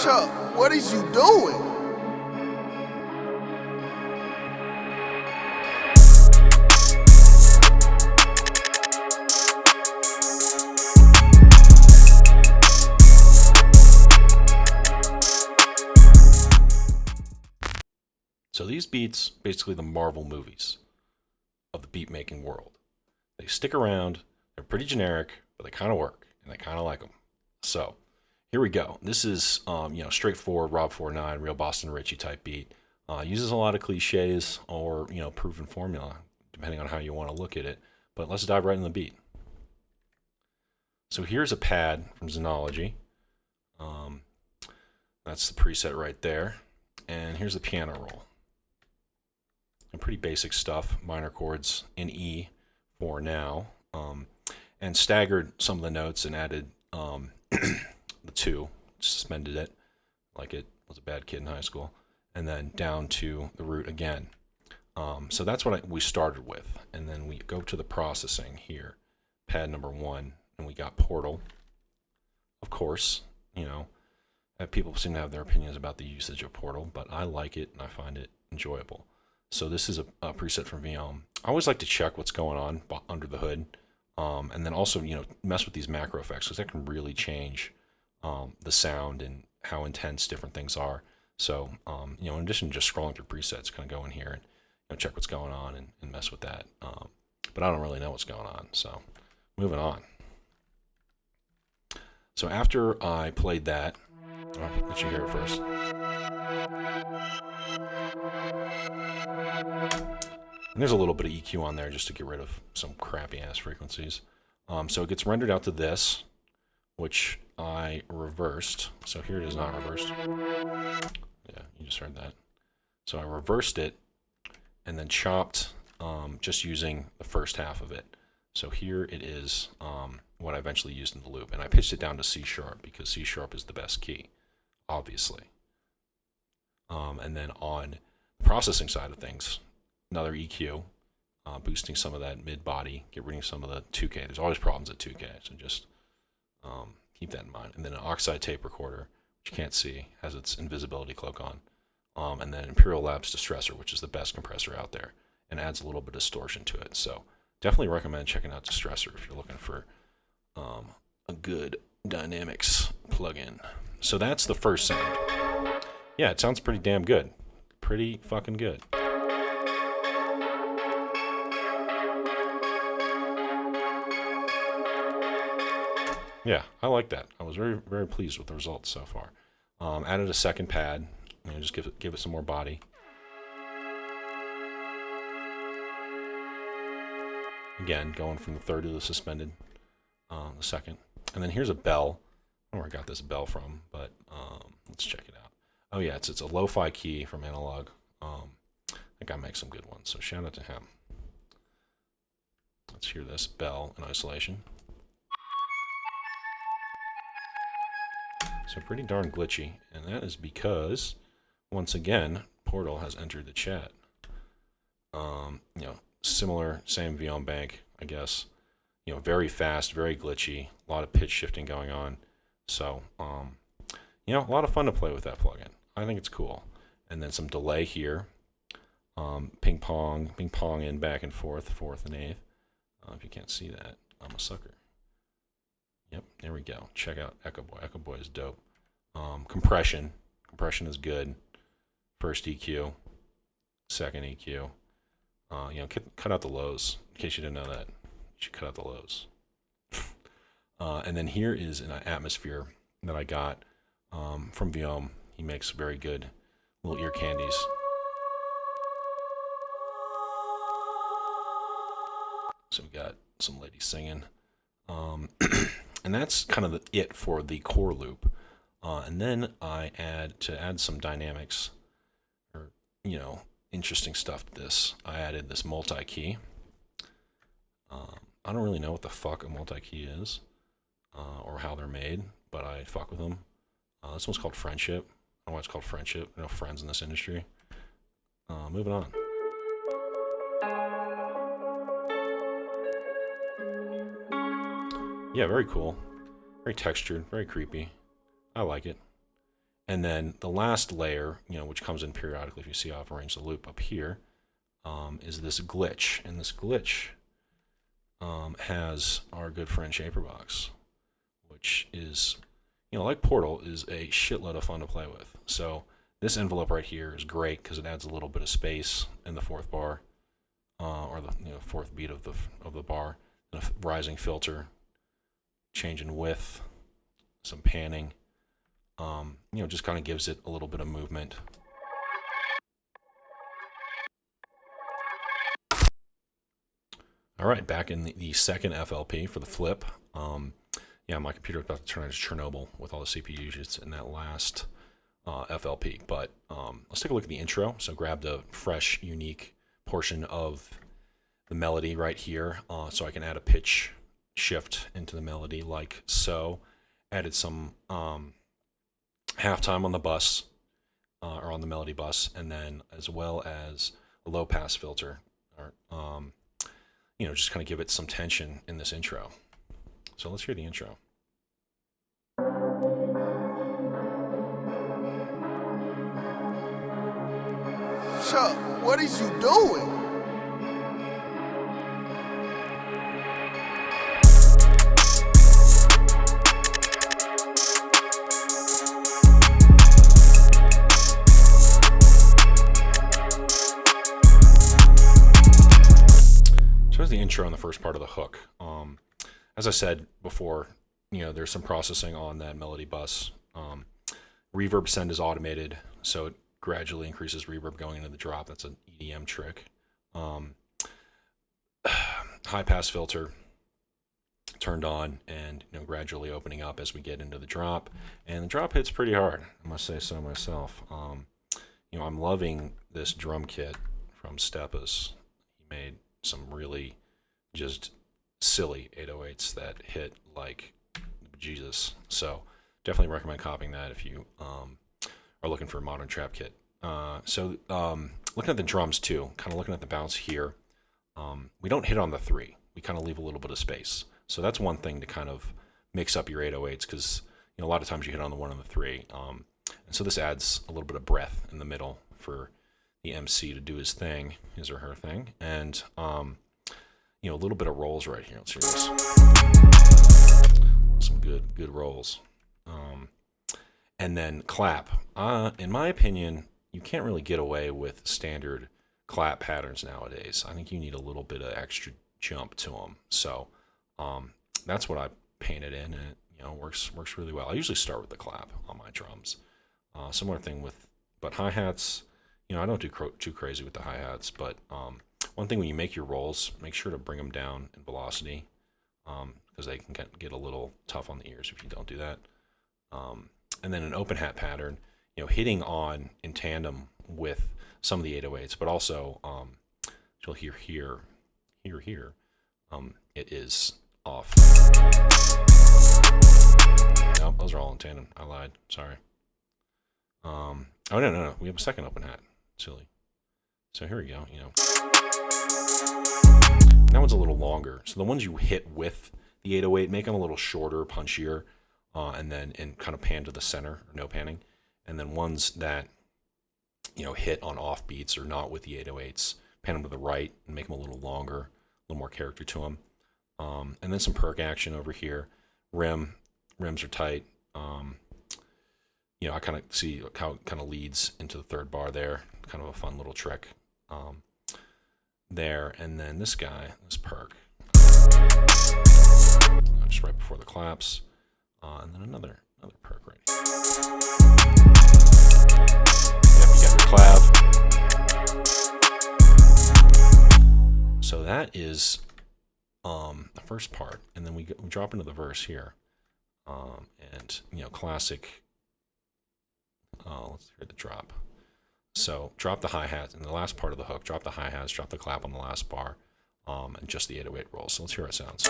Chuck, what is you doing? So these beats, basically the Marvel movies of the beat making world. They stick around, they're pretty generic, but they kind of work, and I kind of like them. So here we go. This is straightforward Rob 49, real Boston Richey type beat. Uses a lot of cliches or proven formula, depending on how you want to look at it. But let's dive right in the beat. So here's a pad from Xenology. That's the preset right there. And here's the piano roll. And pretty basic stuff, minor chords in E for now, and staggered some of the notes and added the 2, suspended it like it was a bad kid in high school, and then down to the root again. So that's what we started with, and then we go to the processing here, pad number 1, and we got Portal. Of course, people seem to have their opinions about the usage of Portal, but I like it and I find it enjoyable. So this is a preset from VM. I always like to check what's going on under the hood, and then also mess with these macro effects because that can really change the sound and how intense different things are. So in addition to just scrolling through presets, kind of go in here and check what's going on and mess with that. But I don't really know what's going on. So moving on. So after I played that, I'll let you hear it first. And there's a little bit of EQ on there just to get rid of some crappy ass frequencies. So it gets rendered out to this, which I reversed. So here it is not reversed. Yeah, you just heard that. So I reversed it and then chopped just using the first half of it. So here it is what I eventually used in the loop. And I pitched it down to C sharp because C sharp is the best key, obviously. And then on the processing side of things, another EQ, boosting some of that mid body, get rid of some of the 2K. There's always problems at 2K, so just keep that in mind. And then an oxide tape recorder, which you can't see, has its invisibility cloak on. And then Imperial Labs Distressor, which is the best compressor out there, and adds a little bit of distortion to it. So definitely recommend checking out Distressor if you're looking for a good dynamics plugin. So that's the first sound. Yeah, it sounds pretty damn good. Pretty fucking good. Yeah, I like that. I was very, very pleased with the results so far. Added a second pad, just give it some more body. Again, going from the third to the suspended, the second. And then here's a bell. I don't know where I got this bell from, but let's check it out. Oh yeah, it's a lo-fi key from Analog. That guy makes some good ones, so shout out to him. Let's hear this bell in isolation. So pretty darn glitchy, and that is because, once again, Portal has entered the chat. Similar, same VM bank, I guess. Very fast, very glitchy, a lot of pitch shifting going on. So, a lot of fun to play with that plugin. I think it's cool. And then some delay here. Ping pong in back and forth, fourth and eighth. If you can't see that, I'm a sucker. Yep, there we go. Check out Echo Boy. Echo Boy is dope. Compression is good. First EQ, second EQ. Cut out the lows. In case you didn't know that, you should cut out the lows. And then here is an atmosphere that I got from Viome. He makes very good little ear candies. So we got some ladies singing. And that's kind of it for the core loop. And then I add some dynamics, or interesting stuff to this. I added this multi-key. I don't really know what the fuck a multi-key is, or how they're made, but I fuck with them. This one's called Friendship. I don't know why it's called Friendship. Friends in this industry. Moving on. Yeah, very cool. Very textured, very creepy. I like it. And then the last layer, which comes in periodically if you see how I've arranged the loop up here, is this glitch. And this glitch has our good friend Shaperbox, which is, like Portal, is a shitload of fun to play with. So this envelope right here is great because it adds a little bit of space in the fourth bar, or the fourth beat of the bar. And a rising filter, change in width, some panning. Just kind of gives it a little bit of movement. All right, back in the second FLP for the flip. Yeah, my computer was about to turn into Chernobyl with all the CPU usage in that last FLP. But let's take a look at the intro. So grabbed a fresh, unique portion of the melody right here, so I can add a pitch shift into the melody like so. Added some halftime on the bus, or on the melody bus, and then as well as a low pass filter, or just kind of give it some tension in this intro. So let's hear the intro. Chuck, what is you doing? The intro on the first part of the hook. As I said before, there's some processing on that melody bus. Reverb send is automated, so it gradually increases reverb going into the drop. That's an EDM trick. High pass filter turned on and gradually opening up as we get into the drop. And the drop hits pretty hard, I must say so myself. I'm loving this drum kit from Steppas. He made some really just silly 808s that hit like Jesus. So definitely recommend copying that if you are looking for a modern trap kit. So looking at the drums too, kind of looking at the bounce here, we don't hit on the 3. We kind of leave a little bit of space. So that's one thing to kind of mix up your 808s, because a lot of times you hit on the 1 and the 3. And so this adds a little bit of breath in the middle for the MC to do his thing, his or her thing, and a little bit of rolls right here. Let's hear this. Some good rolls. And then clap. In my opinion, you can't really get away with standard clap patterns nowadays. I think you need a little bit of extra jump to them. So that's what I painted in, and it works really well. I usually start with the clap on my drums. Similar thing but hi-hats. I don't do too crazy with the hi-hats, but one thing when you make your rolls, make sure to bring them down in velocity, because they can get a little tough on the ears if you don't do that. And then an open hat pattern, hitting on in tandem with some of the 808s, but also you'll hear here, it is off. No, those are all in tandem. I lied. Sorry. Oh, no. We have a second open hat. Silly. So here we go, That one's a little longer. So the ones you hit with the 808, make them a little shorter, punchier, and kind of pan to the center, or no panning. And then ones that, hit on off beats or not with the 808s, pan them to the right and make them a little longer, a little more character to them. And then some perk action over here. Rims are tight. I kind of see how it kind of leads into the third bar there. Kind of a fun little trick there. And then this perk, just right before the claps. And then another perk right here. Yep, you got your clav. So that is the first part. And then we drop into the verse here. And, classic. Let's hear the drop. So drop the hi-hats in the last part of the hook, drop the hi-hats, drop the clap on the last bar, and just the 808 rolls. So let's hear how it sounds.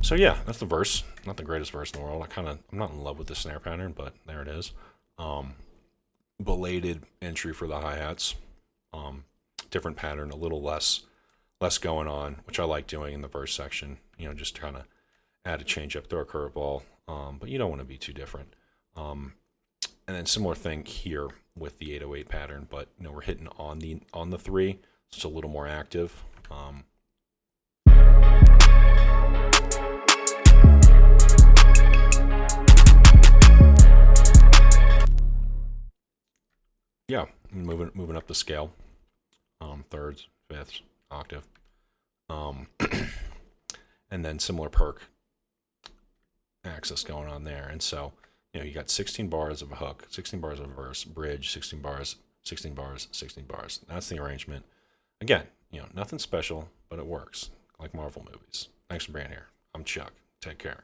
So yeah, that's the verse. Not the greatest verse in the world. I'm not in love with the snare pattern, but there it is. Belated entry for the hi-hats. Different pattern, a little less going on, which I like doing in the verse section. You know, just trying to add a change up, throw a curveball, but you don't want to be too different. And then similar thing here with the 808 pattern, but you know, we're hitting on the 3, so it's a little more active. Yeah, moving up the scale, thirds, fifths, octave, and then similar perk access going on there. And so, you know, you got 16 bars of a hook, 16 bars of a verse, bridge, 16 bars, 16 bars, 16 bars. That's the arrangement. Again, you know, nothing special, but it works, like Marvel movies. Thanks for being here. I'm Chuck. Take care.